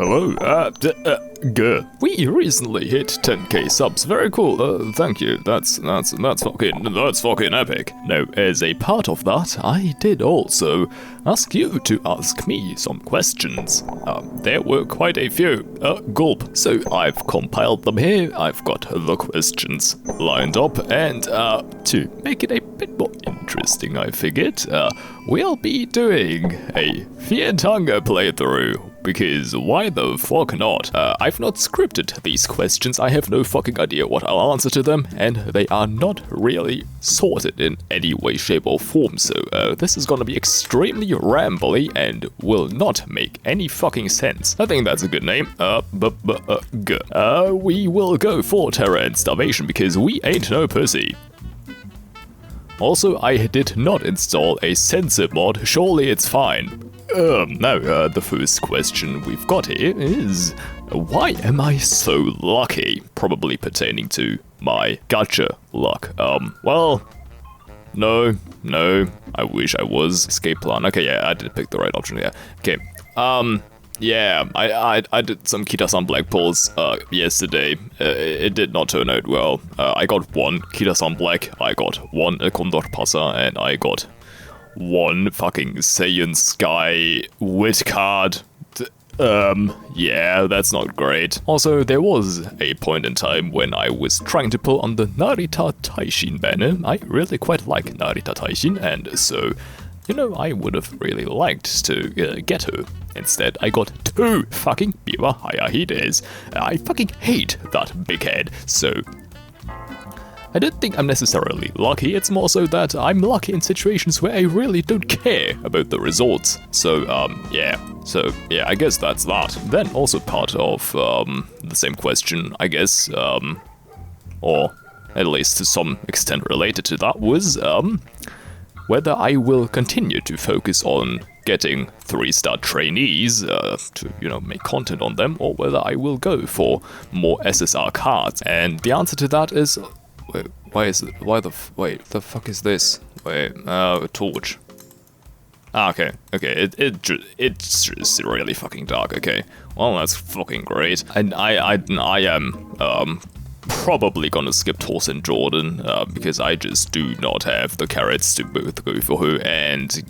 Hello, good. We recently hit 10k subs. Very cool. Thank you. That's fucking epic. Now, as a part of that, I did also ask you to ask me some questions. There were quite a few. Gulp. So I've compiled them here. I've got the questions lined up, and to make it a bit more interesting, I figured we'll be doing a Fiat Hunger playthrough. Because why the fuck not? I've not scripted these questions, I have no fucking idea what I'll answer to them, and they are not really sorted in any way, shape or form, so this is gonna be extremely rambly and will not make any fucking sense. I think that's a good name. Good. We will go for terror and starvation because we ain't no pussy. Also, I did not install a censor mod, surely it's fine. Now, the first question we've got here is, why am I so lucky? Probably pertaining to my gacha luck. Well, no, I wish I was. Escape plan. Okay, yeah, I did pick the right option, yeah. Okay, yeah, I did some Kita-san black pulls yesterday. It did not turn out well. I got one Kita-san black, I got one Condor Pasa, and I got one fucking Saiyan Sky wit card. Yeah, that's not great. Also, there was a point in time when I was trying to pull on the Narita Taishin banner. I really quite like Narita Taishin, and so, you know, I would have really liked to get her. Instead, I got two fucking Biwa Hayahides. I fucking hate that big head, so I don't think I'm necessarily lucky, it's more so that I'm lucky in situations where I really don't care about the results. So, yeah, I guess that's that. Then also part of the same question, I guess, or at least to some extent related to that, was whether I will continue to focus on getting 3-star trainees to, you know, make content on them, or whether I will go for more SSR cards. And the answer to that is, wait, wait, the fuck is this? Wait, a torch. Okay, it's just really fucking dark, okay. Well, that's fucking great. And I am, probably gonna skip Torsen Jordan, because I just do not have the carrots to both go for her and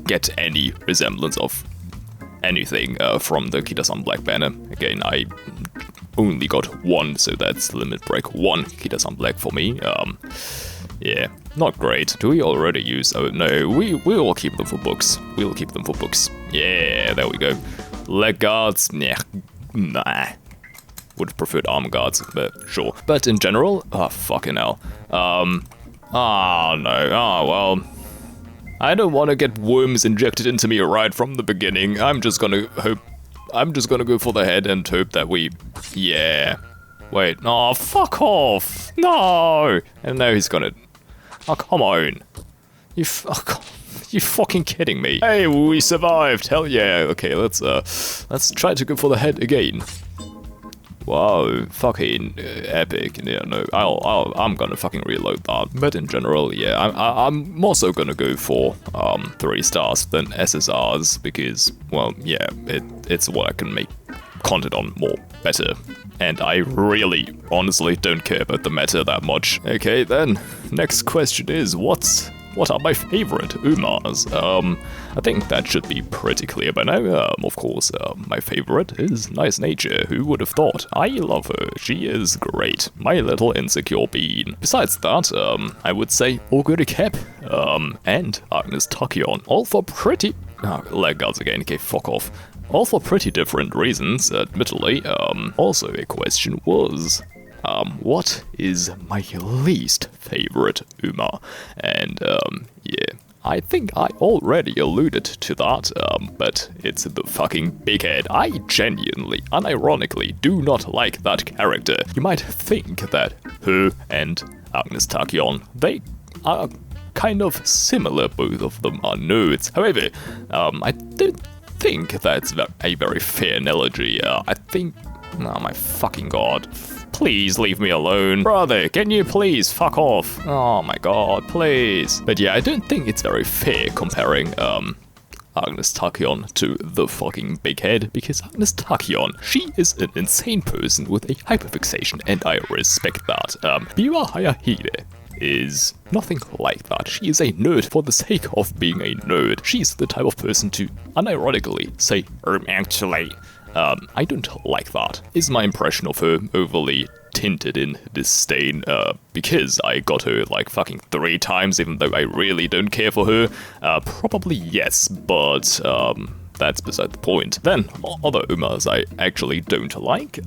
get any resemblance of anything from the Kita-san Black banner. Again, I only got one, so that's limit break 1 Kita-san Black for me. Yeah, not great. Do we already use... Oh, no, we will keep them for books. We'll keep them for books. Yeah, there we go. Leg guards, nah. Would have preferred arm guards, but sure. But in general, fucking hell. Oh no, well. I don't want to get worms injected into me right from the beginning. I'm just gonna go for the head and hope that we... Yeah. Wait, oh, fuck off! No! And now he's gonna... Oh, come on. You fucking kidding me. Hey, we survived! Hell yeah! Okay, let's try to go for the head again. Wow, fucking epic. Yeah, no, I'm gonna fucking reload that. But in general, yeah, I'm also gonna go for 3 stars than SSRs because, well, yeah, it's what I can make content on more better. And I really, honestly don't care about the meta that much. Okay, then, next question is, what are my favorite Umas? I think that should be pretty clear by now. Of course, my favorite is Nice Nature. Who would have thought? I love her. She is great. My little insecure bean. Besides that, I would say Oguri Kep, and Agnes Tachyon. All for pretty... Oh, leg guards again. Okay, fuck off. All for pretty different reasons, admittedly. Also, a question was... what is my least favorite Uma? And, yeah, I think I already alluded to that, but it's the fucking big head. I genuinely, unironically, do not like that character. You might think that her and Agnes Tachyon, they are kind of similar, both of them are nerds. However, I don't think that's a very fair analogy. I think... Oh my fucking god. Please leave me alone. Brother, can you please fuck off? Oh my god, please. But yeah, I don't think it's very fair comparing Agnes Tachyon to the fucking big head, because Agnes Tachyon, she is an insane person with a hyperfixation, and I respect that. Biwa Hayahide is nothing like that. She is a nerd for the sake of being a nerd. She's the type of person to unironically say, actually, I don't like that. Is my impression of her overly tinted in disdain, because I got her like fucking 3 times, even though I really don't care for her? Probably yes, but that's beside the point. Then, other Umas I actually don't like,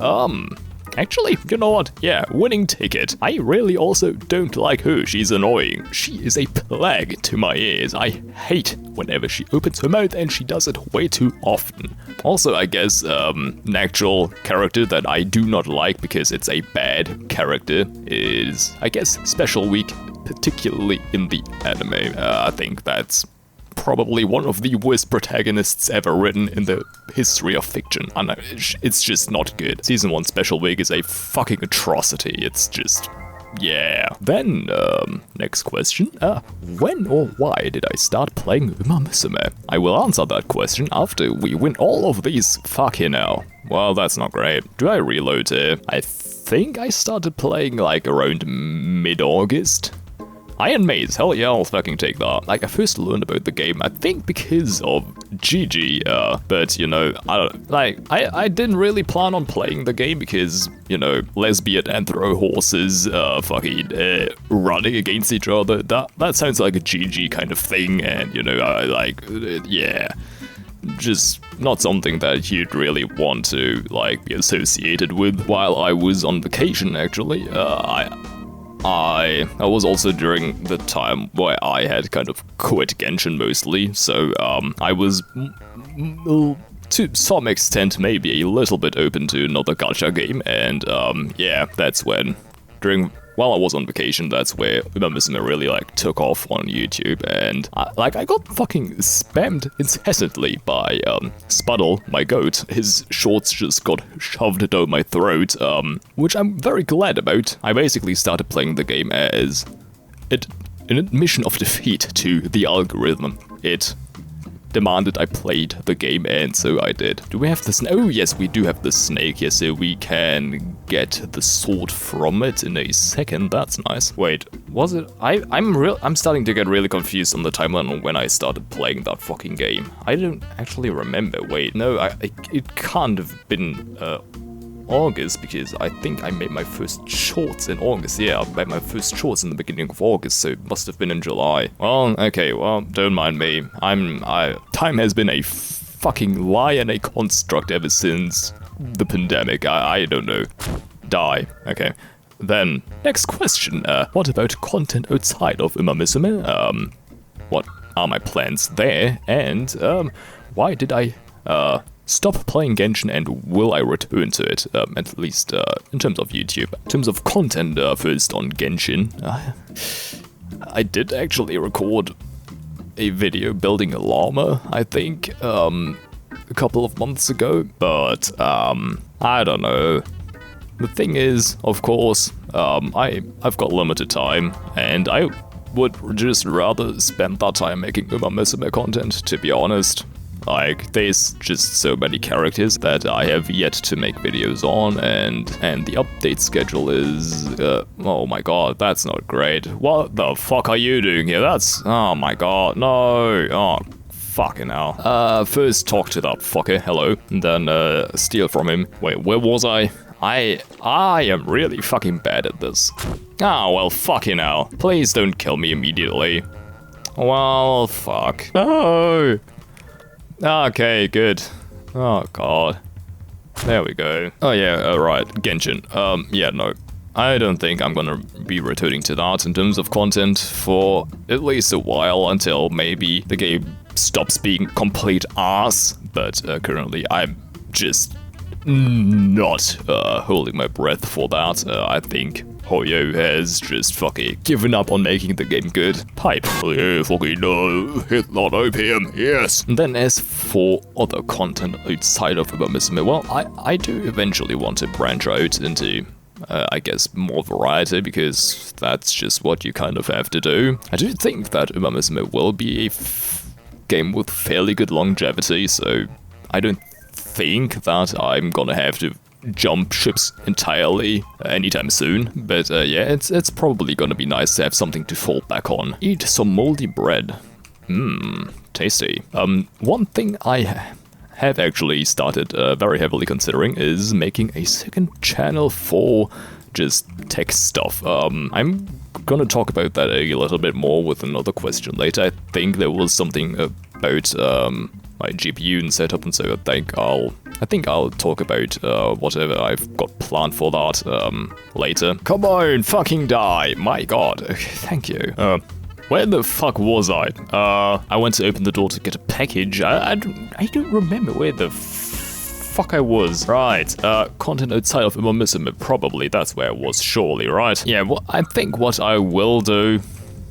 actually, you know what? Yeah, winning ticket. I really also don't like her. She's annoying. She is a plague to my ears. I hate whenever she opens her mouth, and she does it way too often. Also, I guess, an actual character that I do not like because it's a bad character is, I guess, Special Week, particularly in the anime. I think that's probably one of the worst protagonists ever written in the history of fiction. And it's just not good. Season 1 Special Week is a fucking atrocity. It's just... yeah. Then, next question. When or why did I start playing Uma Musume? I will answer that question after we win all of these. Fucking hell. Well, that's not great. Do I reload here? I think I started playing like around mid-August. Iron Maze, hell yeah, I'll fucking take that. Like, I first learned about the game, I think because of Gigi, but, you know, I didn't really plan on playing the game because, you know, lesbian anthro horses, fucking, running against each other, that sounds like a Gigi kind of thing, and, you know, yeah, just not something that you'd really want to, like, be associated with. While I was on vacation, actually, I was also during the time where I had kind of quit Genshin mostly, so I was, to some extent, maybe a little bit open to another gacha game, and yeah, that's when, while I was on vacation, that's where Uma Musume really like took off on YouTube, and I got fucking spammed incessantly by Spuddle, my goat. His shorts just got shoved down my throat, which I'm very glad about. I basically started playing the game as an admission of defeat to the algorithm. It demanded I played the game, and so I did. Do we have the snake? Oh yes, we do have the snake here, so we can get the sword from it in a second. That's nice. Wait, was it? I'm starting to get really confused on the timeline on when I started playing that fucking game. I don't actually remember. Wait, no, it can't have been August, because I think I made my first shorts in August. Yeah, I made my first shorts in the beginning of August, so it must have been in July. Well, okay, well, don't mind me. Time has been a fucking lie and a construct ever since the pandemic. I don't know. Die. Okay. Then, next question. What about content outside of Uma Musume? What are my plans there? And, why did I, stop playing Genshin, and will I return to it, at least in terms of YouTube. In terms of content, first on Genshin, I did actually record a video building a llama, I think, a couple of months ago, but I don't know. The thing is, of course, I've got limited time, and I would just rather spend that time making Uma Musume content, to be honest. Like, there's just so many characters that I have yet to make videos on, and the update schedule is, oh my god, that's not great. What the fuck are you doing here? Oh my god, no, oh, fucking hell. First talk to that fucker, hello, and then, steal from him. Wait, where was I? I am really fucking bad at this. Ah, well, fucking hell. Please don't kill me immediately. Well, fuck. No! Okay, good. Oh god. There we go. Oh yeah, right, Genshin. Yeah, no. I don't think I'm gonna be returning to that in terms of content for at least a while, until maybe the game stops being complete ass. But currently I'm just not holding my breath for that. I think Hoyo has just fucking given up on making the game good. Pipe. Oh yeah, fucking hit that opium, yes. And then as for other content outside of Uma Musume, well, I do eventually want to branch out into, I guess, more variety, because that's just what you kind of have to do. I do think that Uma Musume will be game with fairly good longevity, so I don't think that I'm gonna have to jump ships entirely anytime soon. But yeah, it's probably gonna be nice to have something to fall back on. Eat some moldy bread. Tasty. One thing I have actually started very heavily considering is making a second channel for just tech stuff. I'm gonna talk about that a little bit more with another question later. I think there was something about my GPU and setup, and so I think I'll talk about whatever I've got planned for that later. Come on, fucking die! My god, thank you. Where the fuck was I? I went to open the door to get a package. I don't remember where the fuck I was. Right, content outside of Immomism, probably that's where it was, surely, right? Yeah, well, I think what I will do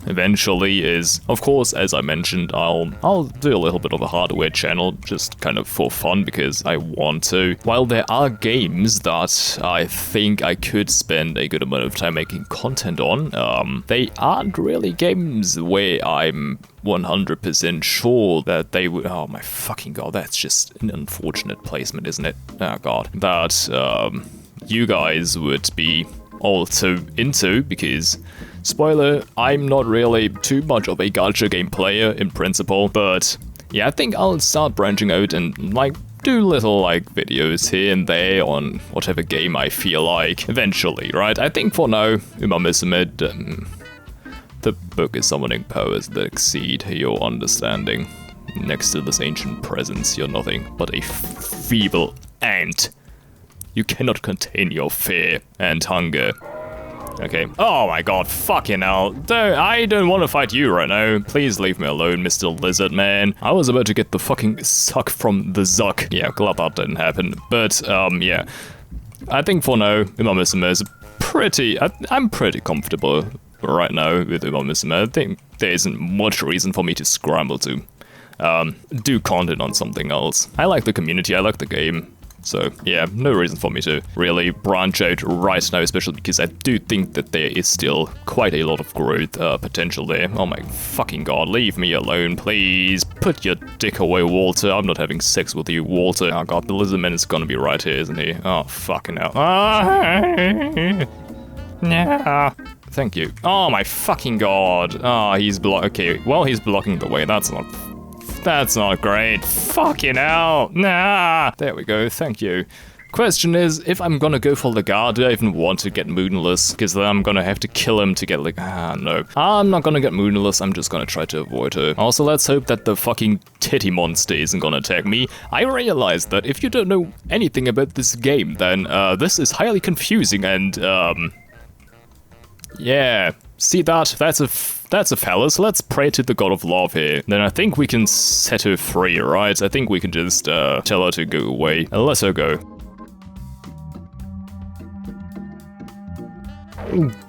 eventually is, of course, as I mentioned, I'll do a little bit of a hardware channel, just kind of for fun, because I want to. While there are games that I think I could spend a good amount of time making content on, they aren't really games where I'm 100% sure that they would— oh my fucking god, that's just an unfortunate placement, isn't it? Oh god. That you guys would be also into, because spoiler, I'm not really too much of a gacha game player in principle, but yeah, I think I'll start branching out and like do little like videos here and there on whatever game I feel like eventually, right? I think for now, Immomism, the book is summoning powers that exceed your understanding. Next to this ancient presence, you're nothing but a feeble ant. You cannot contain your fear and hunger. Okay. Oh my god, fucking hell. I don't want to fight you right now. Please leave me alone, Mr. Lizard Man. I was about to get the fucking suck from the Zuck. Yeah, glad that didn't happen. But, yeah. I think for now, Immomism is pretty— I'm pretty comfortable right now with Immomism. I think there isn't much reason for me to scramble to do content on something else. I like the community, I like the game. So yeah, no reason for me to really branch out right now, especially because I do think that there is still quite a lot of growth potential there. Oh my fucking god, leave me alone, please. Put your dick away, Walter. I'm not having sex with you, Walter. Oh god, the Lizardman is gonna be right here, isn't he? Oh fucking hell. Yeah. Thank you. Oh my fucking god. Oh, he's okay, well, he's blocking the way. That's not great. Fucking hell. Nah. There we go. Thank you. Question is, if I'm gonna go for Lagarde, do I even want to get Moonless? Because then I'm gonna have to kill him to get like— no. I'm not gonna get Moonless, I'm just gonna try to avoid her. Also, let's hope that the fucking titty monster isn't gonna attack me. I realized that if you don't know anything about this game, then this is highly confusing and yeah. See that? That's a phallus. Let's pray to the god of love here. Then I think we can set her free, right? I think we can just tell her to go away and let her go.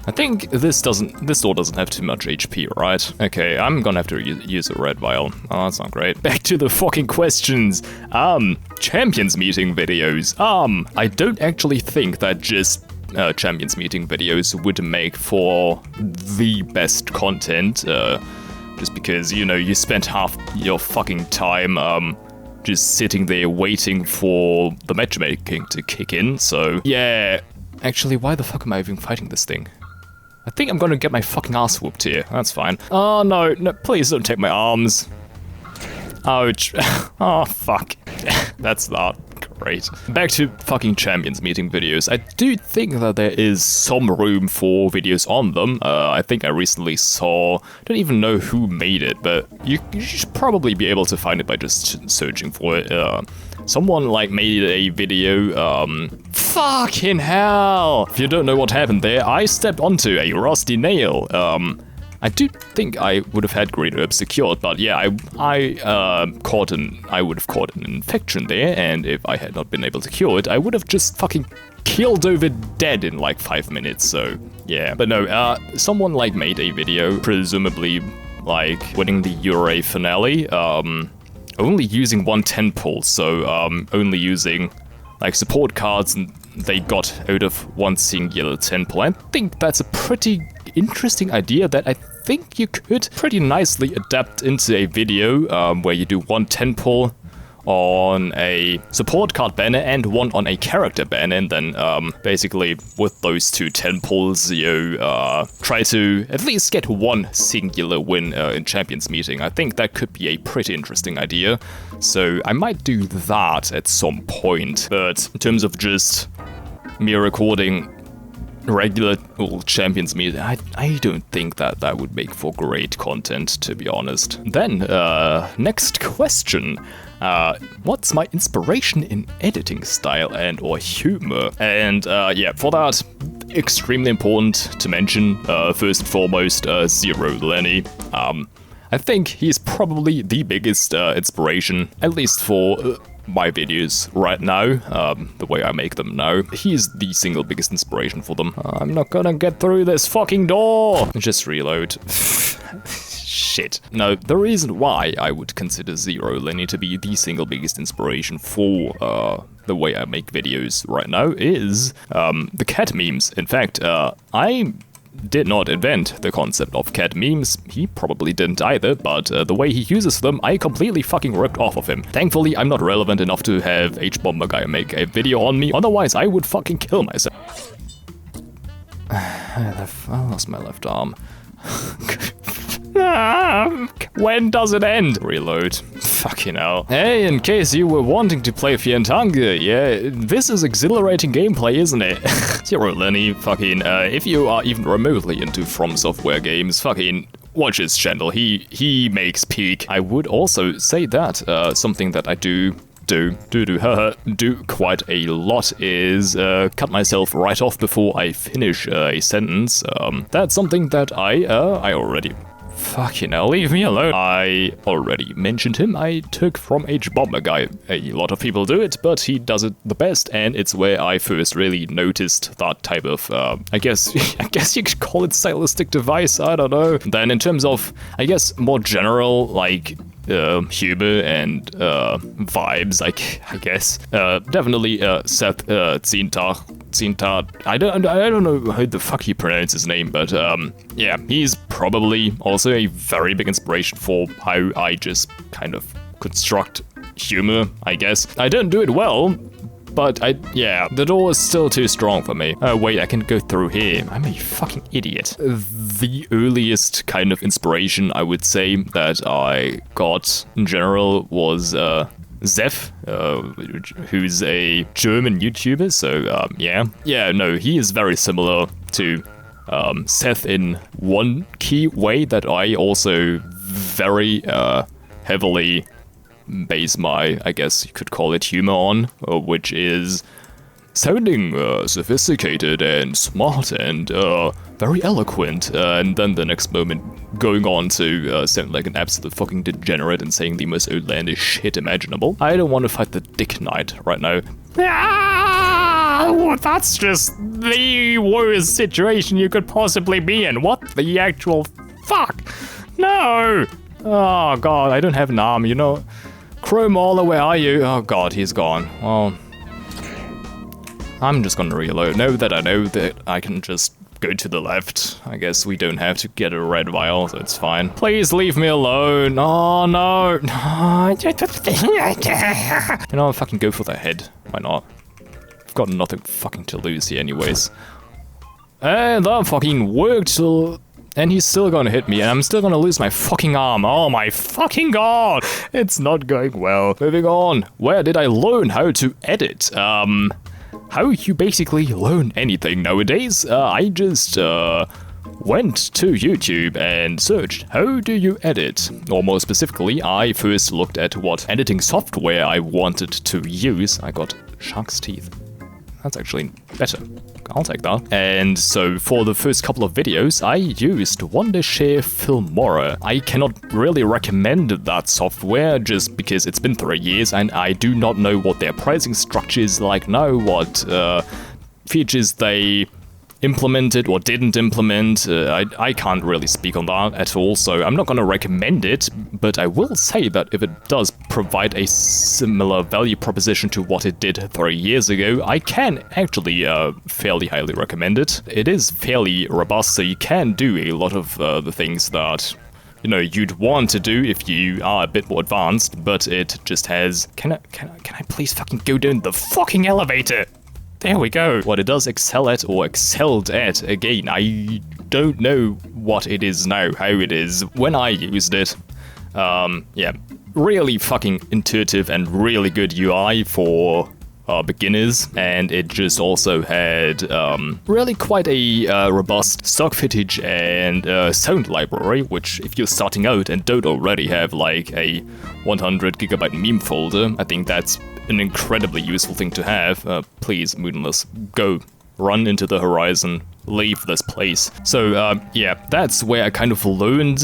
I think this door doesn't have too much HP, right? Okay, I'm gonna have to use a red vial. Oh, that's not great. Back to the fucking questions. Champions meeting videos. I don't actually think that just champions meeting videos would make for the best content, just because, you know, you spent half your fucking time just sitting there waiting for the matchmaking to kick in, so yeah. Actually, why the fuck am I even fighting this thing? I think I'm gonna get my fucking ass whooped here. That's fine. Oh no, please don't take my arms. Ouch. Oh fuck. That's not great. Back to fucking champions meeting videos. I do think that there is some room for videos on them. I think I recently saw— don't even know who made it, but you should probably be able to find it by just searching for it. Someone like made a video, fucking hell! If you don't know what happened there, I stepped onto a rusty nail. I do think I would have had green herbs secured, but yeah, I would have caught an infection there, and if I had not been able to cure it, I would have just fucking killed over dead in like 5 minutes, so yeah. But no, someone like made a video, presumably like winning the Euro finale, only using 110 pulls, so only using like support cards and they got out of one singular 10 pull. I think that's a pretty interesting idea that I think you could pretty nicely adapt into a video where you do one 10 pull on a support card banner and one on a character banner, and then basically with those two 10 pulls you try to at least get one singular win in Champions Meeting. I think that could be a pretty interesting idea, so I might do that at some point. But in terms of just me recording regular Champions Meeting, I don't think that would make for great content, to be honest. Then, next question. What's my inspiration in editing style and or humor? And yeah, for that, extremely important to mention, first and foremost, Zero Lenny. I think he's probably the biggest inspiration, at least for my videos right now, the way I make them now. He's the single biggest inspiration for them. I'm not gonna get through this fucking door! Just reload. Shit. No, the reason why I would consider Zero Lenny to be the single biggest inspiration for the way I make videos right now is the cat memes. In fact, I did not invent the concept of cat memes. He probably didn't either, but the way he uses them, I completely fucking ripped off of him. Thankfully, I'm not relevant enough to have H-Bomber Guy make a video on me, otherwise I would fucking kill myself. I lost my left arm. When does it end? Reload. Fucking hell. Hey, in case you were wanting to play Fientanga, yeah, this is exhilarating gameplay, isn't it? Zero Lenny, fucking, if you are even remotely into From Software games, fucking watch his channel. He makes peak. I would also say that something that I do quite a lot is cut myself right off before I finish a sentence. That's something that I already... Fucking hell, leave me alone. I already mentioned him. I took from H-Bomber Guy. A lot of people do it, but he does it the best, and it's where I first really noticed that type of, I guess you could call it stylistic device, I don't know. Then in terms of, I guess, more general, like, humor and vibes, I guess. Definitely Seth Zintar. I don't know how the fuck he pronounced his name, but yeah, he's probably also a very big inspiration for how I just kind of construct humor, I guess. I don't do it well, but yeah, the door is still too strong for me. Wait, I can go through here. I'm a fucking idiot. The earliest kind of inspiration I would say that I got in general was Zef, who's a German YouTuber, so yeah. Yeah, no, he is very similar to Seth in one key way that I also very heavily base my, I guess you could call it, humor on, which is sounding sophisticated and smart and very eloquent, and then the next moment going on to sound like an absolute fucking degenerate and saying the most outlandish shit imaginable. I don't want to fight the Dick Knight right now. Ah, that's just the worst situation you could possibly be in. What the actual fuck? No! Oh god, I don't have an arm, you know. Chromala, where are you? Oh god, he's gone. Well, I'm just gonna reload. Now that I know that I can just go to the left, I guess we don't have to get a red vial, so it's fine. Please leave me alone. Oh no. You know, fucking go for the head. Why not? I've got nothing fucking to lose here anyways. And that fucking worked. And he's still gonna hit me, and I'm still gonna lose my fucking arm. Oh my fucking god! It's not going well. Moving on. Where did I learn how to edit? How you basically learn anything nowadays? I just, went to YouTube and searched, how do you edit? Or more specifically, I first looked at what editing software I wanted to use. I got shark's teeth. That's actually better. I'll take that. And so for the first couple of videos, I used Wondershare Filmora. I cannot really recommend that software just because it's been 3 years and I do not know what their pricing structure is like now, what features they implemented or didn't implement. I can't really speak on that at all, so I'm not gonna recommend it, but I will say that if it does provide a similar value proposition to what it did 3 years ago, I can actually fairly highly recommend it. It is fairly robust, so you can do a lot of the things that you'd want to do if you are a bit more advanced, but it just has... Can I please fucking go down the fucking elevator? There we go. What it does excel at, or excelled at, again, I don't know what it is now, how it is when I used it. Yeah, really fucking intuitive and really good UI for beginners, and it just also had really quite a robust stock footage and sound library, which if you're starting out and don't already have like a 100 gigabyte meme folder, I think that's an incredibly useful thing to have. Please, Moonless, go run into the horizon, leave this place. So yeah, that's where I kind of learned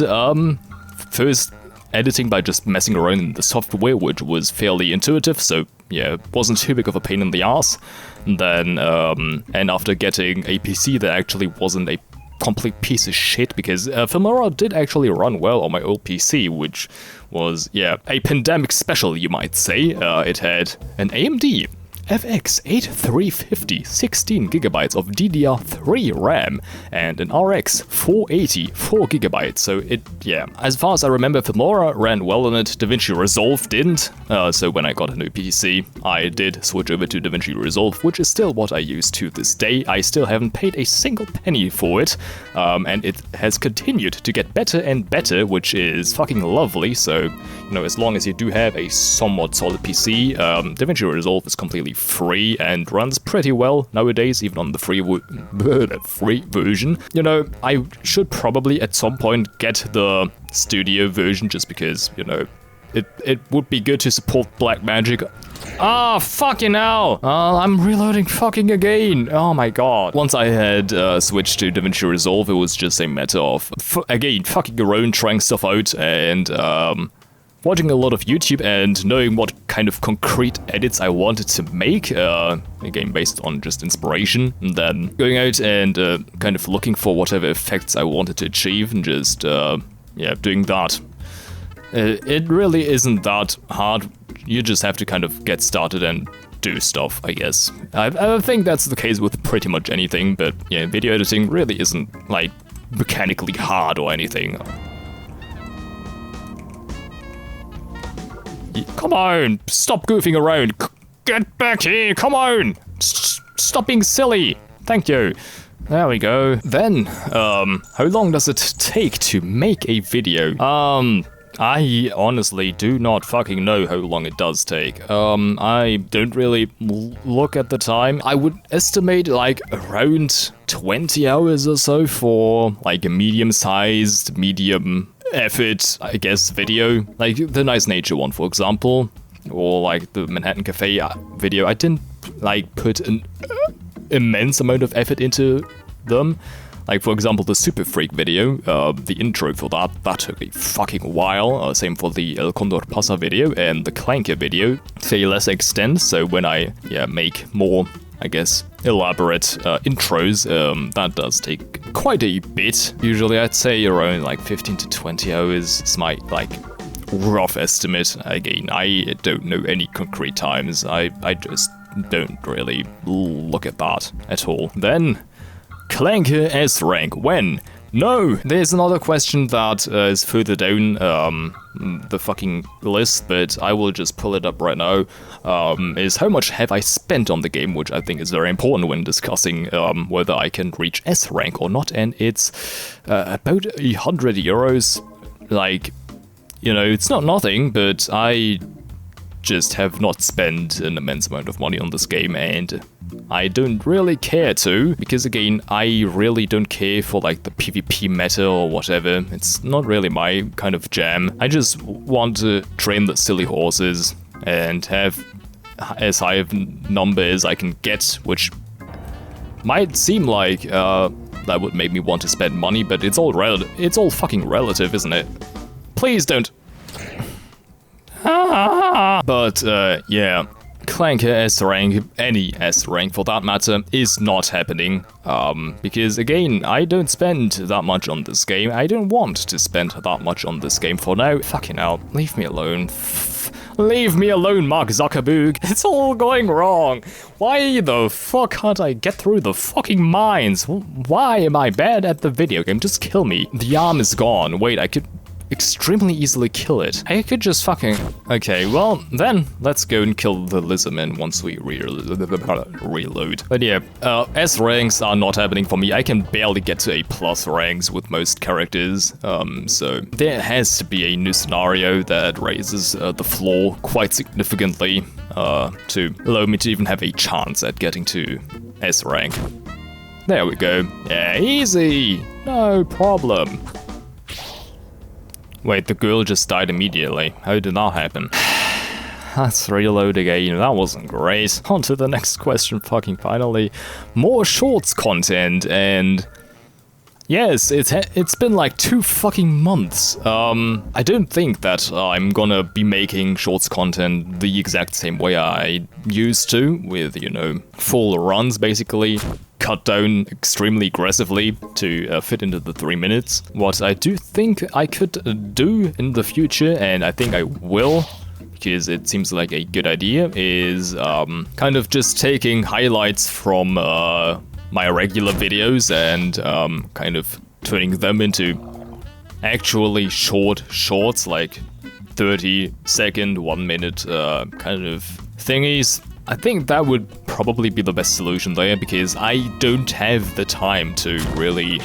first editing by just messing around in the software, which was fairly intuitive, so yeah, it wasn't too big of a pain in the ass. And then, and after getting a PC that actually wasn't a complete piece of shit, because Filmora did actually run well on my old PC, which was, yeah, a pandemic special, you might say. It had an AMD FX 8350, 16 gigabytes of DDR3 RAM, and an RX 480, 4 gigabytes. So it, yeah, as far as I remember, Filmora ran well on it. DaVinci Resolve didn't. So when I got a new PC, I did switch over to DaVinci Resolve, which is still what I use to this day. I still haven't paid a single penny for it, and it has continued to get better and better, which is fucking lovely. So, as long as you do have a somewhat solid PC, DaVinci Resolve is completely free and runs pretty well nowadays, even on the free version. I should probably at some point get the studio version, just because, it would be good to support Blackmagic. Ah, fucking hell! I'm reloading fucking again! Oh my god. Once I had switched to DaVinci Resolve, it was just a matter of, again, fucking around, trying stuff out, and watching a lot of YouTube and knowing what kind of concrete edits I wanted to make, again based on just inspiration, and then going out and kind of looking for whatever effects I wanted to achieve and just, yeah, doing that. It really isn't that hard, you just have to kind of get started and do stuff, I guess. I think that's the case with pretty much anything, but yeah, video editing really isn't, like, mechanically hard or anything. Come on, stop goofing around. Get back here, come on. Stop being silly. Thank you. There we go. Then, how long does it take to make a video? I honestly do not fucking know how long it does take. I don't really look at the time. I would estimate like around 20 hours or so for like a medium-sized, medium effort, I guess, video. Like the Nice Nature one, for example, or like the Manhattan Cafe video. I didn't like put an immense amount of effort into them. Like, for example, the Super Freak video, the intro for that took a fucking while. Same for the El Condor Pasa video and the Clanker video, to a less extent. So when I, yeah, make more, I guess, elaborate intros, that does take quite a bit. Usually I'd say around like 15 to 20 hours is my, like, rough estimate. Again, I don't know any concrete times. I just don't really look at that at all. Then, Clanker S rank, when? No! There's another question that is further down the fucking list, but I will just pull it up right now, is how much have I spent on the game, which I think is very important when discussing whether I can reach S rank or not, and it's about 100 euros. Like, it's not nothing, but I just have not spent an immense amount of money on this game, and I don't really care to, because again, I really don't care for like the PvP meta or whatever. It's not really my kind of jam. I just want to train the silly horses and have as high of number as I can get, which might seem like that would make me want to spend money, but it's all fucking relative, isn't it? Please don't. But yeah, Clanker S rank, any S rank for that matter, is not happening. Because again, I don't spend that much on this game. I don't want to spend that much on this game for now. Fucking hell, leave me alone. Leave me alone, Mark Zuckerberg. It's all going wrong. Why the fuck can't I get through the fucking mines? Why am I bad at the video game? Just kill me. The arm is gone. Wait, I could extremely easily kill it. I could just fucking... Okay, well, then let's go and kill the lizardman once we reload. But yeah, S ranks are not happening for me. I can barely get to A+ ranks with most characters. So there has to be a new scenario that raises the floor quite significantly to allow me to even have a chance at getting to S rank. There we go. Yeah, easy. No problem. Wait, the girl just died immediately. How did that happen? Let's reload again. That wasn't great. On to the next question, fucking finally. More shorts content, and... Yes, it's been like 2 fucking months. I don't think that I'm gonna be making shorts content the exact same way I used to, with, you know, full runs basically. Cut down extremely aggressively to fit into the 3 minutes. What I do think I could do in the future, and I think I will, because it seems like a good idea, is kind of just taking highlights from my regular videos and kind of turning them into actually shorts, like 30-second, 1 minute kind of thingies. I think that would probably be the best solution there, because I don't have the time to really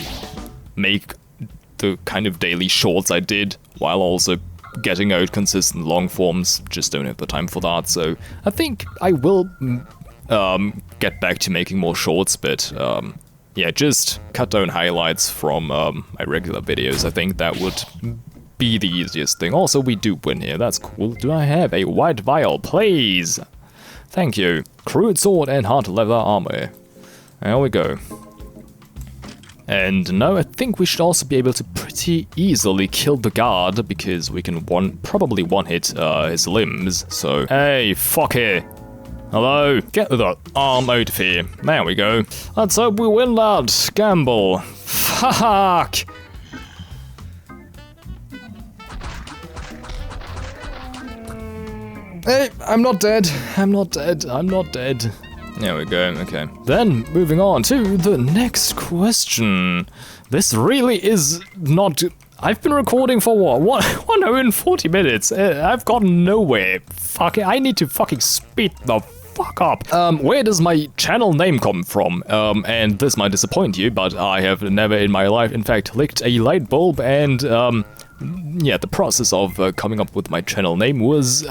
make the kind of daily shorts I did, while also getting out consistent long forms. Just don't have the time for that, so I think I will get back to making more shorts, but yeah, just cut down highlights from my regular videos. I think that would be the easiest thing. Also, we do win here, that's cool. Do I have a white vial, please? Thank you. Crude sword and hard leather armor. There we go. And now I think we should also be able to pretty easily kill the guard, because we can probably one-hit his limbs, so... Hey, fucker! Hello? Get the arm out of here. There we go. Let's hope we win that gamble. Fuck! Hey, I'm not dead. I'm not dead. I'm not dead. There we go, okay. Then, moving on to the next question. This really is not... I've been recording for what? 1 hour and 40 minutes. I've gotten nowhere. Fuck it, I need to fucking speed the fuck up. Where does my channel name come from? And this might disappoint you, but I have never in my life, in fact, licked a light bulb, and, yeah, the process of coming up with my channel name was,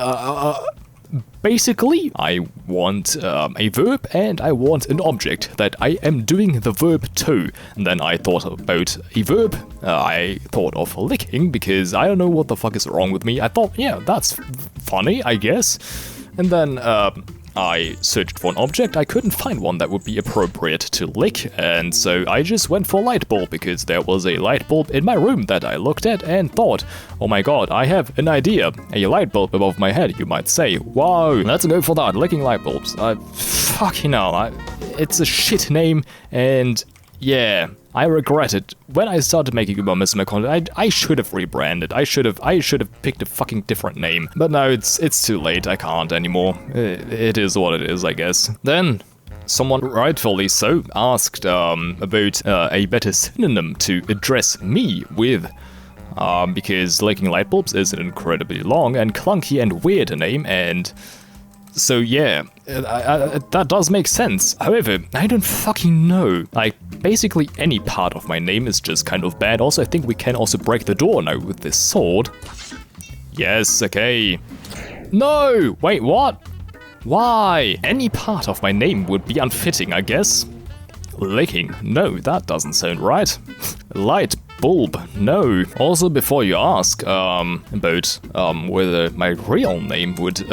basically, I want a verb and I want an object that I am doing the verb to. And then I thought about a verb. I thought of licking, because I don't know what the fuck is wrong with me. I thought, yeah, that's funny, I guess. And then I searched for an object. I couldn't find one that would be appropriate to lick, and so I just went for light bulb, because there was a light bulb in my room that I looked at and thought, oh my god, I have an idea. A light bulb above my head, you might say. Wow, let's go for that, licking light bulbs. Fucking hell, it's a shit name, and yeah, I regret it. When I started making Uma Misma content, I should have rebranded. I should have picked a fucking different name. But now it's too late. I can't anymore. It is what it is, I guess. Then someone, rightfully so, asked about a better synonym to address me with. Because licking light bulbs is an incredibly long and clunky and weird name, and so yeah, that does make sense. However, I don't fucking know. Like, basically any part of my name is just kind of bad. Also, I think we can also break the door now with this sword. Yes, okay. No! Wait, what? Why? Any part of my name would be unfitting, I guess. Licking? No, that doesn't sound right. Light bulb? No. Also, before you ask about whether my real name would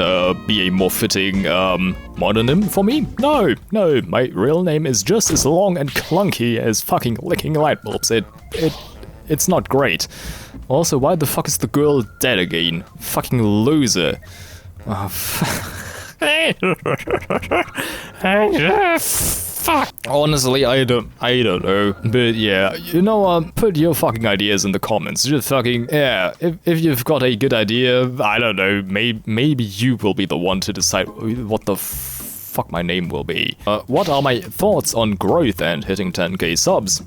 be a more fitting mononym for me, no, my real name is just as long and clunky as fucking licking light bulbs. It's not great. Also, why the fuck is the girl dead again? Fucking loser. Oh, Fuck. Honestly, I don't know. But yeah, you know what? Put your fucking ideas in the comments. Just fucking, yeah. If you've got a good idea, I don't know, maybe you will be the one to decide what the fuck my name will be. What are my thoughts on growth and hitting 10k subs?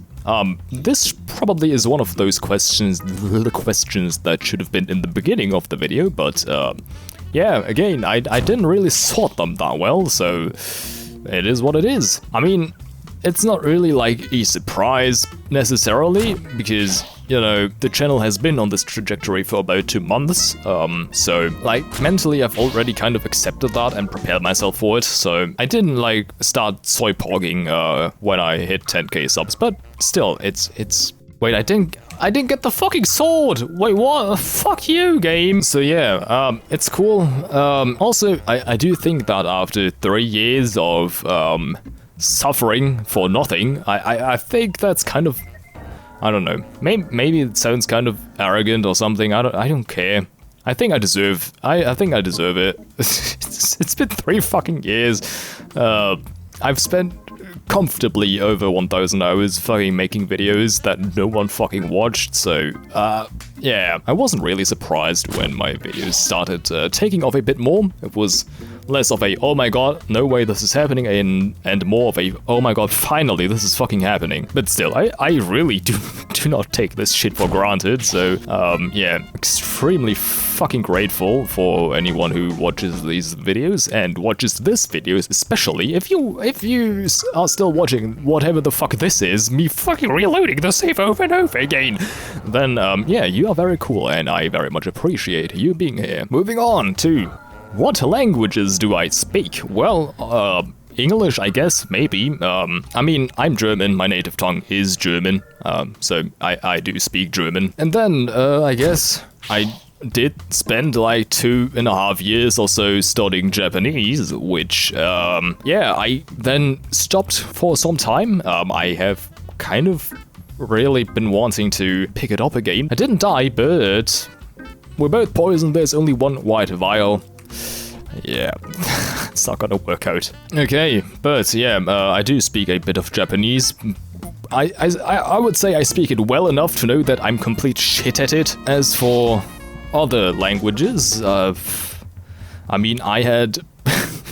This probably is one of those questions, the questions that should have been in the beginning of the video, but yeah, again, I didn't really sort them that well, so it is what it is. I mean, it's not really like a surprise necessarily, because, you know, the channel has been on this trajectory for about 2 months, so, like, mentally I've already kind of accepted that and prepared myself for it, so I didn't, like, start soy pogging when I hit 10k subs, but still, it's... Wait, I didn't get the fucking sword! Wait, what? Fuck you, game! So yeah, it's cool. Also, I do think that after 3 years of, suffering for nothing, I think that's kind of... I don't know. Maybe it sounds kind of arrogant or something. I don't care. I think I deserve it. It's been 3 fucking years. I've spent comfortably over 1,000 hours fucking making videos that no one fucking watched, so yeah, I wasn't really surprised when my videos started taking off a bit more. It was less of a oh my god, no way this is happening, and more of a oh my god, finally this is fucking happening. But still, I really do not take this shit for granted, so yeah, extremely fucking grateful for anyone who watches these videos and watches this video especially. If you are still watching whatever the fuck this is, me fucking reloading the save over and over again, then yeah, you are very cool and I very much appreciate you being here. Moving on to what languages do I speak? Well, English, I guess, maybe. I mean, I'm German, my native tongue is German, so I do speak German. And then, I guess, I did spend like 2.5 years or so studying Japanese, which, yeah, I then stopped for some time. I have kind of really been wanting to pick it up again. I didn't die, but we're both poisoned, there's only one white vial. Yeah, it's not gonna work out. Okay, but yeah, I do speak a bit of Japanese. I would say I speak it well enough to know that I'm complete shit at it. As for other languages, I mean, I had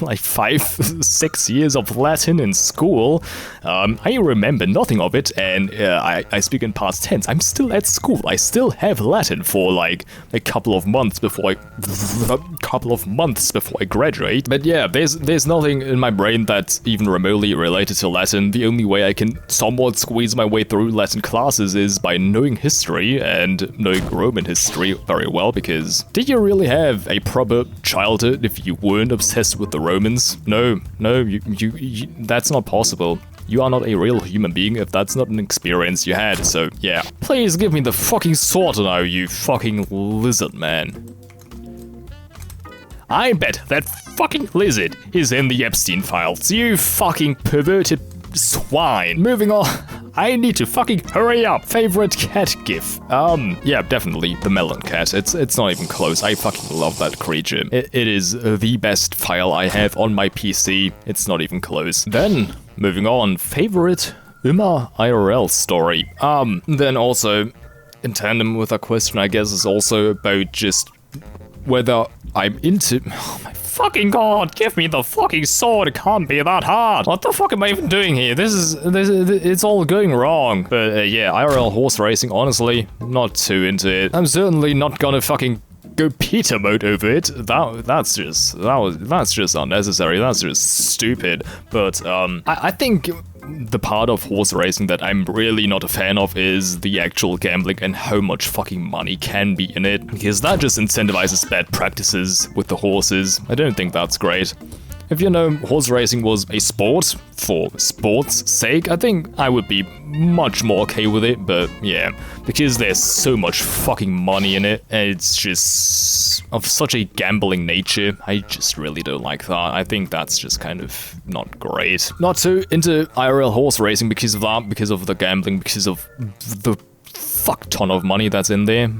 like 5-6 years of Latin in school. I remember nothing of it, and I speak in past tense. I'm still at school. I still have Latin for like a couple of months before I graduate. But yeah, there's nothing in my brain that's even remotely related to Latin. The only way I can somewhat squeeze my way through Latin classes is by knowing history and knowing Roman history very well, because did you really have a proper childhood if you weren't obsessed with the Romans? No, you that's not possible. You are not a real human being if that's not an experience you had, so yeah. Please give me the fucking sword now, you fucking lizard man. I bet that fucking lizard is in the Epstein files, you fucking perverted swine. Moving on, I need to fucking hurry up. Favorite cat gif? Yeah, definitely the melon cat. It's not even close. I fucking love that creature. It is the best file I have on my PC. It's not even close. Then, moving on, favorite Immer IRL story. Then also, in tandem with that question, I guess, is also about just whether I'm into... Oh my fucking god, give me the fucking sword, it can't be that hard. What the fuck am I even doing here? It's all going wrong. But yeah, IRL horse racing, honestly, not too into it. I'm certainly not gonna fucking go Peter mode over it. That's just unnecessary. That's just stupid. But I think the part of horse racing that I'm really not a fan of is the actual gambling and how much fucking money can be in it, because that just incentivizes bad practices with the horses. I don't think that's great. If you know, horse racing was a sport for sport's sake, I think I would be much more okay with it, but yeah, because there's so much fucking money in it, and it's just of such a gambling nature, I just really don't like that. I think that's just kind of not great. Not too into IRL horse racing because of that, because of the gambling, because of the fuck ton of money that's in there.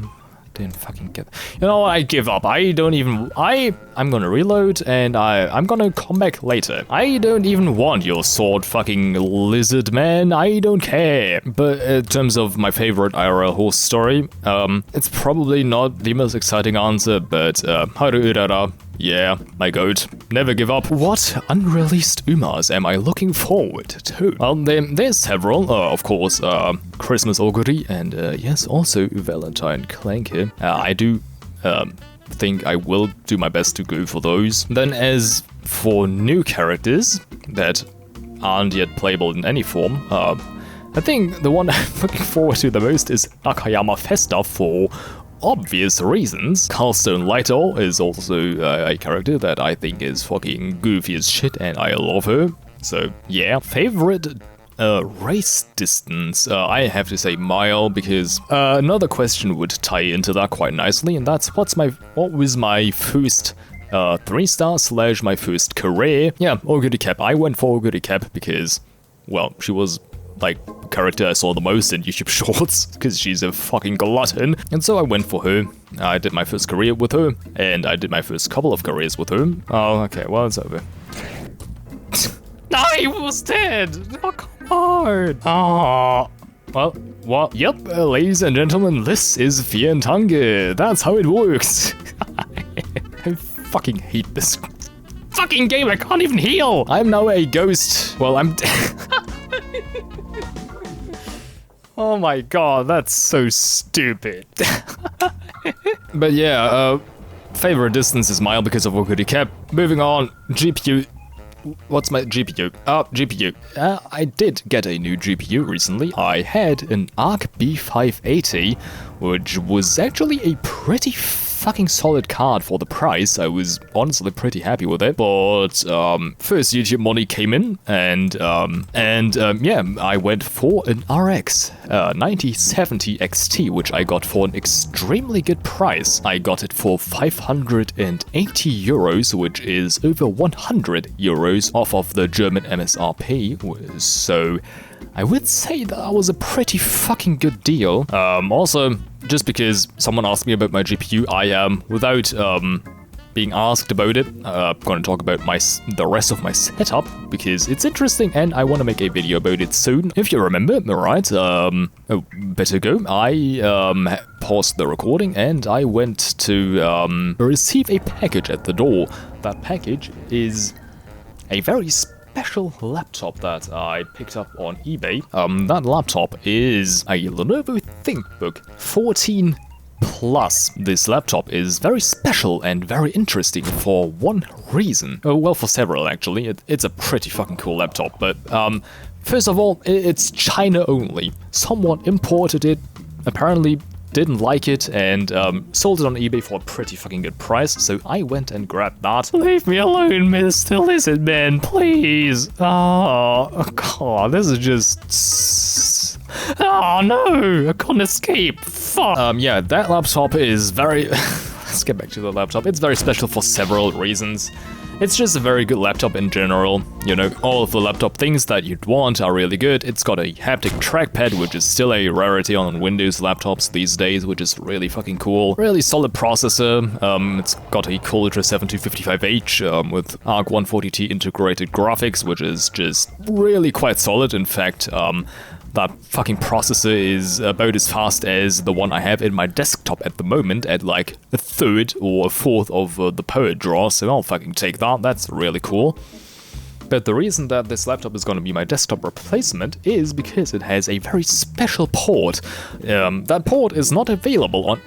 didn't fucking get... You know what, I give up. I don't even... I'm gonna reload, and I'm gonna come back later. I don't even want your sword, fucking lizard man. I don't care. But in terms of my favorite IRL horse story, it's probably not the most exciting answer, but Haru Urara, yeah, my goat. Never give up. What unreleased Umas am I looking forward to? Well, there's several. Of course, Christmas Oguri, and yes, also Valentine Clanky. I do think I will do my best to go for those. Then as for new characters that aren't yet playable in any form, I think the one I'm looking forward to the most is Akayama Festa for obvious reasons. Carlstone Lightor is also a character that I think is fucking goofy as shit, and I love her. So yeah, favorite race distance, I have to say mile, because another question would tie into that quite nicely, and that's what was my first 3-star / my first career. Yeah, Oguri Cap. I went for Oguri Cap because, well, she was like character I saw the most in YouTube Shorts, because she's a fucking glutton, and so I went for her. I did my first career with her, and I did my first couple of careers with her. Oh, okay, well, it's over. No, he was dead! Oh, come on! Oh. Well, what? Yep, ladies and gentlemen, this is Fientange. That's how it works. I fucking hate this fucking game. I can't even heal. I'm now a ghost. Well, I'm oh my god, that's so stupid. But yeah, favorite distance is mile because of Oguri Cap. Moving on, GPU. What's my GPU? GPU. I did get a new GPU recently. I had an Arc B580, which was actually a pretty fucking solid card for the price. I was honestly pretty happy with it. But first YouTube money came in, and yeah, I went for an RX 9070 XT, which I got for an extremely good price. I got it for 580 euros, which is over 100 euros off of the German MSRP. So I would say that was a pretty fucking good deal. Also, just because someone asked me about my GPU, I without being asked about it, I'm going to talk about the rest of my setup, because it's interesting and I want to make a video about it soon. If you remember, right, a bit ago, I paused the recording and I went to receive a package at the door. That package is a very special laptop that I picked up on eBay. That laptop is a Lenovo ThinkBook 14 Plus. This laptop is very special and very interesting for one reason. Well, for several actually. It's a pretty fucking cool laptop, but first of all, it's China only. Someone imported it, apparently didn't like it, and sold it on eBay for a pretty fucking good price, so I went and grabbed that. Leave me alone, Mr. Lizard Man, please. Oh god, this is just... Oh no, I can't escape. Fuck. Yeah, that laptop is very... Let's get back to the laptop. It's very special for several reasons. It's just a very good laptop in general. You know, all of the laptop things that you'd want are really good. It's got a haptic trackpad, which is still a rarity on Windows laptops these days, which is really fucking cool. Really solid processor. It's got a Core Ultra 7255H with Arc 140T integrated graphics, which is just really quite solid. In fact, that fucking processor is about as fast as the one I have in my desktop at the moment, at like a third or a fourth of the power draw, so I'll fucking take that. That's really cool. But the reason that this laptop is going to be my desktop replacement is because it has a very special port. That port is not available on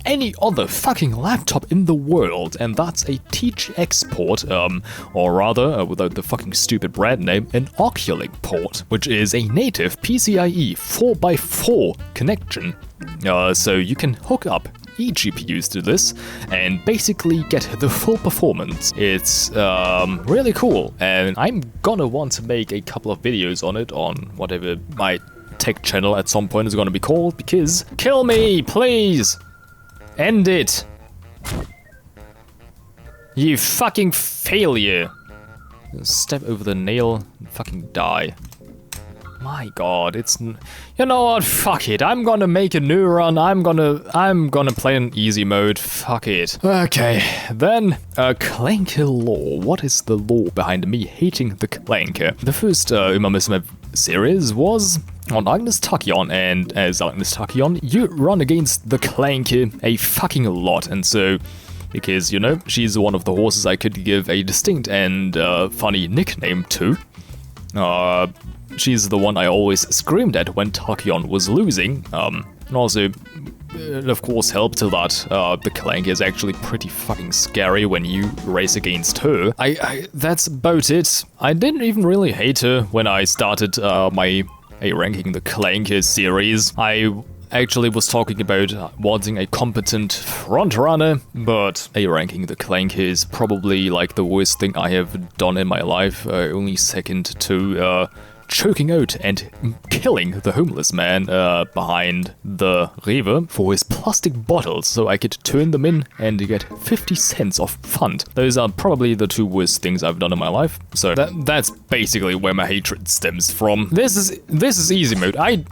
any other fucking laptop in the world, and that's a TGX port, or rather, without the fucking stupid brand name, an Oculink port, which is a native PCIe 4x4 connection. So you can hook up eGPUs to this and basically get the full performance. It's really cool, and I'm gonna want to make a couple of videos on it on whatever my tech channel at some point is gonna be called, because kill me, please! End it! You fucking failure! Step over the nail and fucking die. My god, you know what, fuck it, I'm gonna make a new run, I'm gonna play an easy mode, fuck it. Okay, then, Clanker lore. What is the lore behind me hating the Clanker? The first Umamisme series was on Agnes Tachyon, and as Agnes Tachyon, you run against the Clanker a fucking lot, and so, because, you know, she's one of the horses I could give a distinct and funny nickname to. She's the one I always screamed at when Tachyon was losing, and also, of course, helped to that, the Clanker is actually pretty fucking scary when you race against her. That's about it. I didn't even really hate her when I started my ranking the Clanker series. I actually was talking about wanting a competent frontrunner, but ranking the Clanker is probably like the worst thing I have done in my life, only second to choking out and killing the homeless man behind the river for his plastic bottles so I could turn them in and get 50 cents of fund. Those are probably the two worst things I've done in my life, so that's basically where my hatred stems from. This is easy mode. I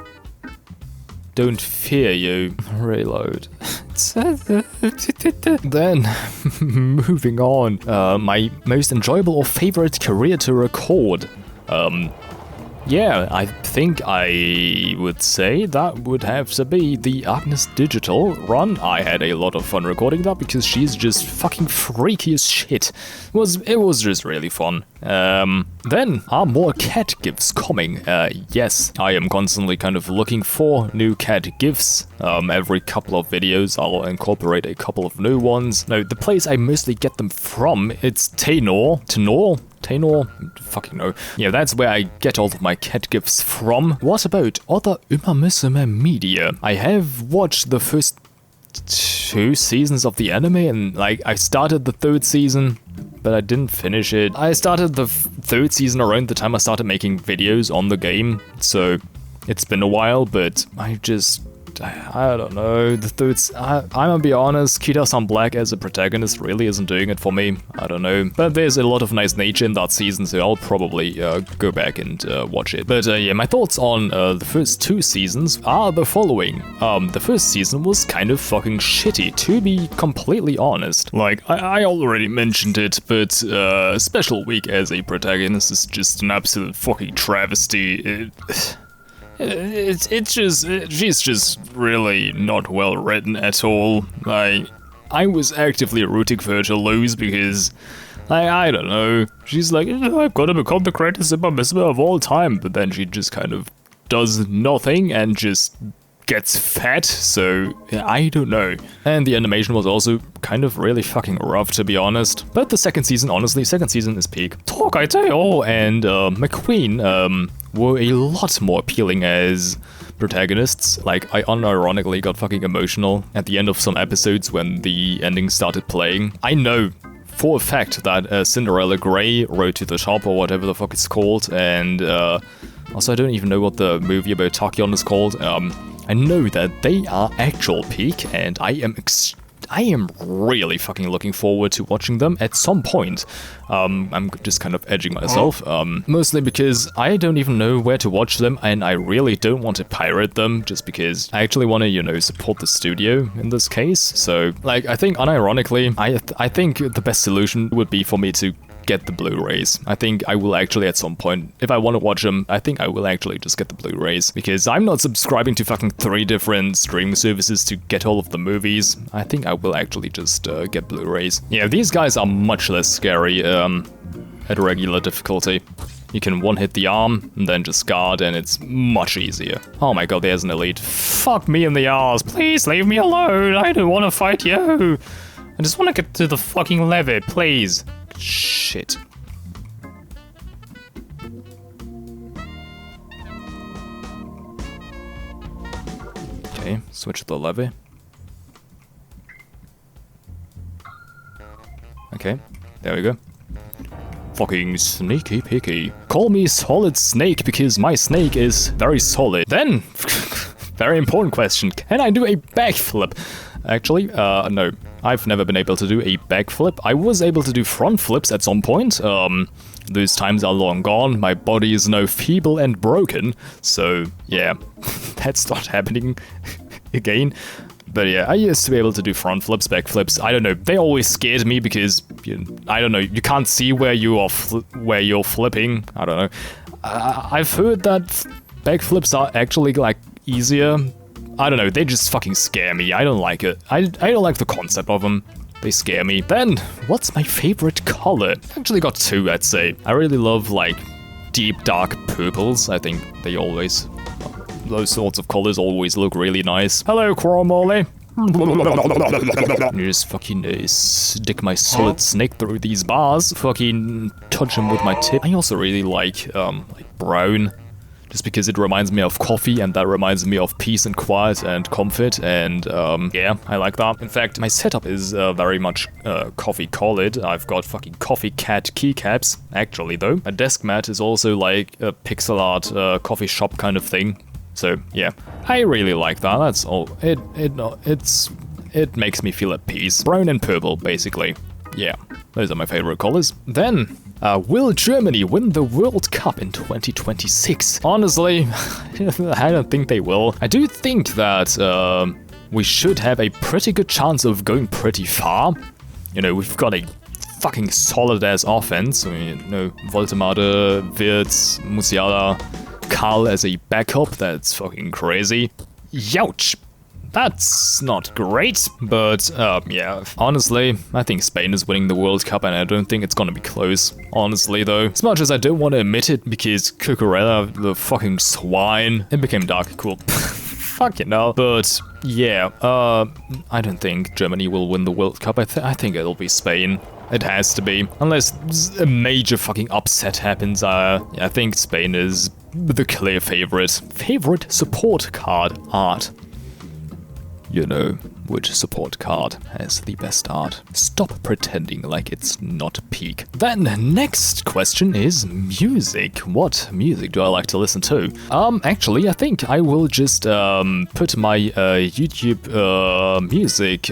don't fear you. Reload. Then, moving on. My most enjoyable or favorite career to record. Yeah, I think I would say that would have to be the Agnes Digital run. I had a lot of fun recording that because she's just fucking freaky as shit. It was just really fun. Then, are more cat gifs coming? Yes, I am constantly kind of looking for new cat gifs. Every couple of videos I'll incorporate a couple of new ones. Now, the place I mostly get them from, it's Tenor, fucking no. Yeah, that's where I get all of my cat gifs from. What about other Umamisme media? I have watched the first 2 seasons of the anime, and like I started the 3rd season, but I didn't finish it. I started the 3rd season around the time I started making videos on the game, so it's been a while, but I don't know, the 3rd, I'm gonna be honest, Kita-san Black as a protagonist really isn't doing it for me, I don't know. But there's a lot of nice nature in that season, so I'll probably go back and watch it. But yeah, my thoughts on the first 2 seasons are the following. The first season was kind of fucking shitty, to be completely honest. Like, I already mentioned it, but Special Week as a protagonist is just an absolute fucking travesty. She's just really not well written at all. I was actively rooting for her to lose because, I don't know, she's like, I've got to become the greatest Umamisme of all time, but then she just kind of does nothing and just gets fat, so I don't know. And the animation was also kind of really fucking rough, to be honest. But the second season, honestly, second season is peak. Tokaiteo and McQueen were a lot more appealing as protagonists. Like, I unironically got fucking emotional at the end of some episodes when the ending started playing. I know for a fact that Cinderella Grey, Road to the Top, or whatever the fuck it's called, and also I don't even know what the movie about Tachyon is called. I know that they are actual peak, and I am really fucking looking forward to watching them at some point. I'm just kind of edging myself, mostly because I don't even know where to watch them, and I really don't want to pirate them, just because I actually want to, you know, support the studio in this case. So, like, I think unironically, I think the best solution would be for me to get the Blu-rays. I think I will actually at some point, if I want to watch them, I think I will actually just get the Blu-rays, because I'm not subscribing to fucking 3 different streaming services to get all of the movies. I think I will actually just get Blu-rays. Yeah, these guys are much less scary at regular difficulty. You can one-hit the arm, and then just guard, and it's much easier. Oh my god, there's an elite. Fuck me in the arse, please leave me alone, I don't want to fight you. I just want to get to the fucking levee, please. Shit. Okay, switch the levee. Okay, there we go. Fucking sneaky picky. Call me Solid Snake because my snake is very solid. Then, very important question, can I do a backflip? Actually, no. I've never been able to do a backflip. I was able to do front flips at some point. Those times are long gone. My body is now feeble and broken. So, yeah, that's not happening again. But yeah, I used to be able to do front flips, back flips. I don't know. They always scared me because, I don't know, you can't see where you are where you're flipping. I don't know. I've heard that back flips are actually like easier. I don't know. They just fucking scare me. I don't like it. I don't like the concept of them. They scare me. Then, what's my favorite color? I actually got two, I'd say. I really love like deep dark purples. I think they always. Those sorts of colors always look really nice. Hello, Chromolly. Just fucking stick my solid snake through these bars. Fucking touch them with my tip. I also really like brown. Just because it reminds me of coffee, and that reminds me of peace and quiet and comfort, and yeah, I like that. In fact, my setup is very much coffee colored. I've got fucking coffee cat keycaps, actually though. My desk mat is also like a pixel art coffee shop kind of thing. So yeah, I really like that. That's all. It makes me feel at peace. Brown and purple, basically. Yeah, those are my favorite colors. Then, will Germany win the World Cup in 2026? Honestly, I don't think they will. I do think that we should have a pretty good chance of going pretty far. You know, we've got a fucking solid-ass offense. You know, Voltemade, Wirtz, Musiala, Karl as a backup. That's fucking crazy. Youch! That's not great, but yeah, honestly, I think Spain is winning the World Cup, and I don't think it's gonna be close, honestly though. As much as I don't want to admit it, because Cucurella, the fucking swine, it became dark cool. Fucking hell. But yeah, I don't think Germany will win the World Cup. I think it'll be Spain. It has to be. Unless a major fucking upset happens, I think Spain is the clear favorite. Favorite support card art. You know, which support card has the best art. Stop pretending like it's not peak. Then, next question is music. What music do I like to listen to? Actually, I think I will just, put my, YouTube, music,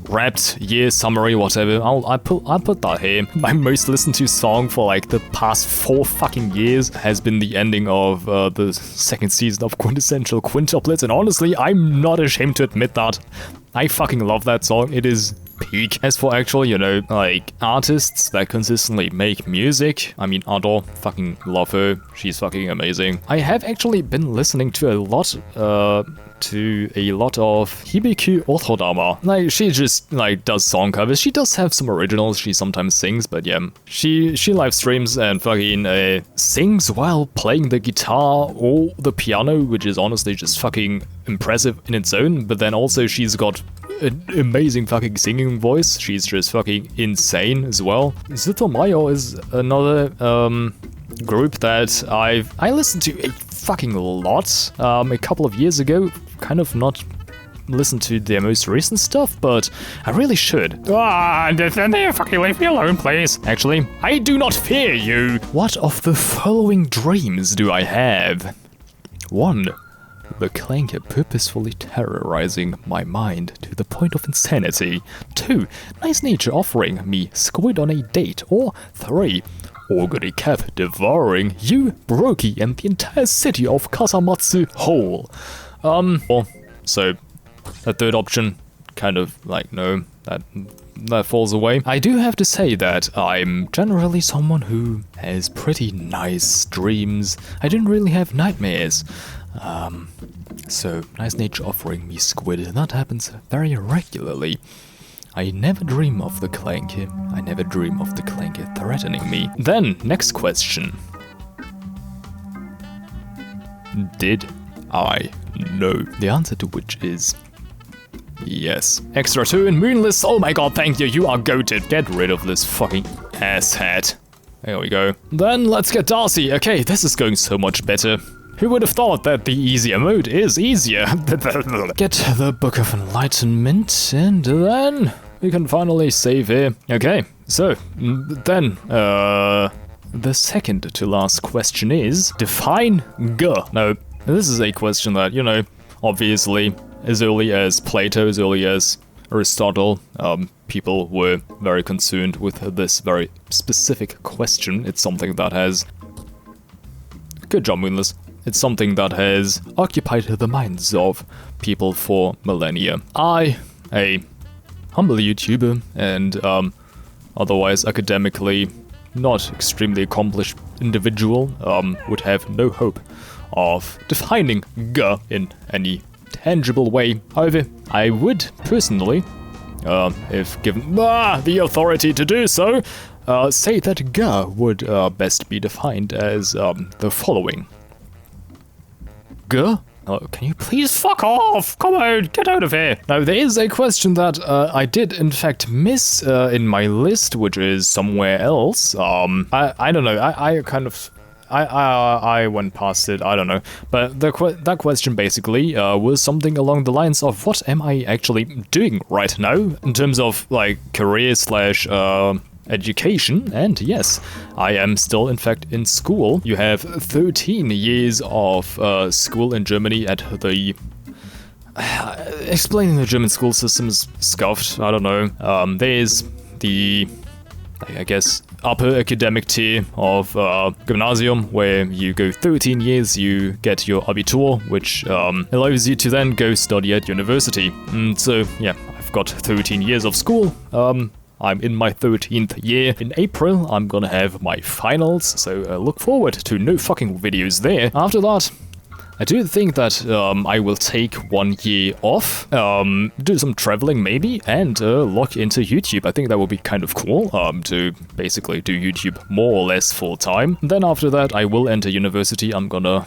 wrapped year summary, whatever. I'll put that here. My most listened to song for, like, the past 4 fucking years has been the ending of, the second season of Quintessential Quintuplets, and honestly, I'm not ashamed to admit that. I fucking love that song. It is peak. As for actual, you know, like, artists that consistently make music, I mean, Adore, fucking love her. She's fucking amazing. I have actually been listening to a lot of Hibiki Otodama. Like, she just, like, does song covers. She does have some originals she sometimes sings, but yeah. She live streams and fucking sings while playing the guitar or the piano, which is honestly just fucking impressive in its own, but then also she's got an amazing fucking singing voice. She's just fucking insane as well. Zutomayo is another group that I listened to a fucking lot a couple of years ago. Kind of not listened to their most recent stuff, but I really should. Then fucking leave me alone, please. Actually, I do not fear you. What of the following dreams do I have? 1. The clanker purposefully terrorizing my mind to the point of insanity. 2. Nice nature offering me squid on a date. Or 3. Ogre Cap devouring you, Brokey, and the entire city of Kasamatsu whole. So, a third option, kind of like, no, that falls away. I do have to say that I'm generally someone who has pretty nice dreams. I didn't really have nightmares. So, nice nature offering me squid, that happens very regularly. I never dream of the clanker. I never dream of the clanker threatening me. Then, next question. Did I know? The answer to which is yes. Extra 2 in Moonless. Oh my god, thank you. You are goated. Get rid of this fucking asshat. There we go. Then let's get Darcy. Okay, this is going so much better. Who would have thought that the easier mode is easier? Get the Book of Enlightenment, and then we can finally save here. Okay, so then, the second to last question is, define G. Now, this is a question that, you know, obviously, as early as Plato, as early as Aristotle, people were very concerned with this very specific question. It's something that has... Good job, Moonless. It's something that has occupied the minds of people for millennia. I, a humble YouTuber and otherwise academically not extremely accomplished individual, would have no hope of defining G in any tangible way. However, I would personally, if given the authority to do so, say that G would best be defined as the following. G? Can you please fuck off? Come on, get out of here. Now, there is a question that I did, in fact, miss in my list, which is somewhere else. I don't know. I went past it. I don't know. But that question basically was something along the lines of what am I actually doing right now in terms of like career / education, and yes, I am still in fact in school. You have 13 years of school in Germany at the... explaining the German school system is scuffed, I don't know. There's the, I guess, upper academic tier of gymnasium, where you go 13 years, you get your Abitur, which allows you to then go study at university. And so, yeah, I've got 13 years of school. I'm in my 13th year. In April, I'm gonna have my finals, so look forward to no fucking videos there. After that, I do think that I will take 1 year off, do some traveling maybe, and lock into YouTube. I think that would be kind of cool, to basically do YouTube more or less full time. Then after that, I will enter university. I'm gonna,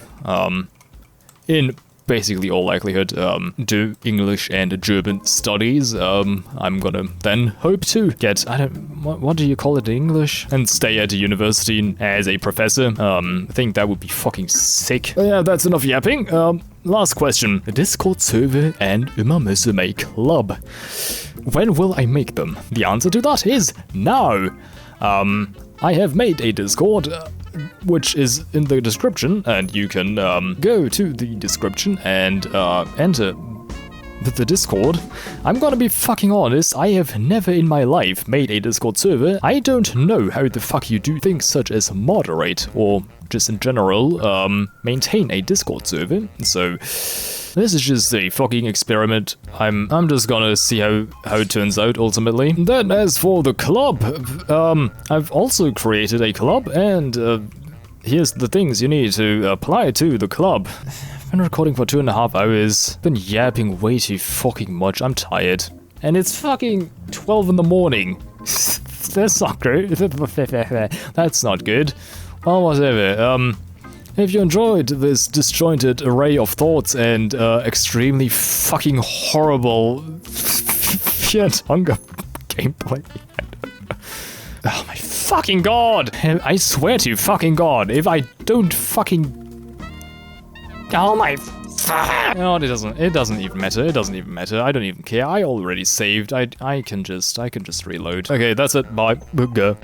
in basically all likelihood, do English and German studies. I'm gonna then hope to get, what do you call it in English? And stay at a university as a professor. I think that would be fucking sick. Yeah, that's enough yapping. Last question. A Discord server and immer müsse make club. When will I make them? The answer to that is now. I have made a Discord, which is in the description, and you can go to the description and enter the Discord. I'm gonna be fucking honest, I have never in my life made a Discord server. I don't know how the fuck you do things such as moderate or just in general maintain a Discord server, so this is just a fucking experiment. I'm just gonna see how it turns out ultimately. Then as for the club, I've also created a club, and here's the things you need to apply to the club. I've been recording for 2.5 hours, been yapping way too fucking much, I'm tired. And it's fucking 12 in the morning. That's not good. That's not good. Well, whatever. If you enjoyed this disjointed array of thoughts and extremely fucking horrible Fiat Hunger gameplay. Oh my fucking god! I swear to fucking god, if I don't fucking... Oh my... No, it doesn't even matter, it doesn't even matter, I don't even care, I already saved, I can just reload. Okay, that's it, bye. Go.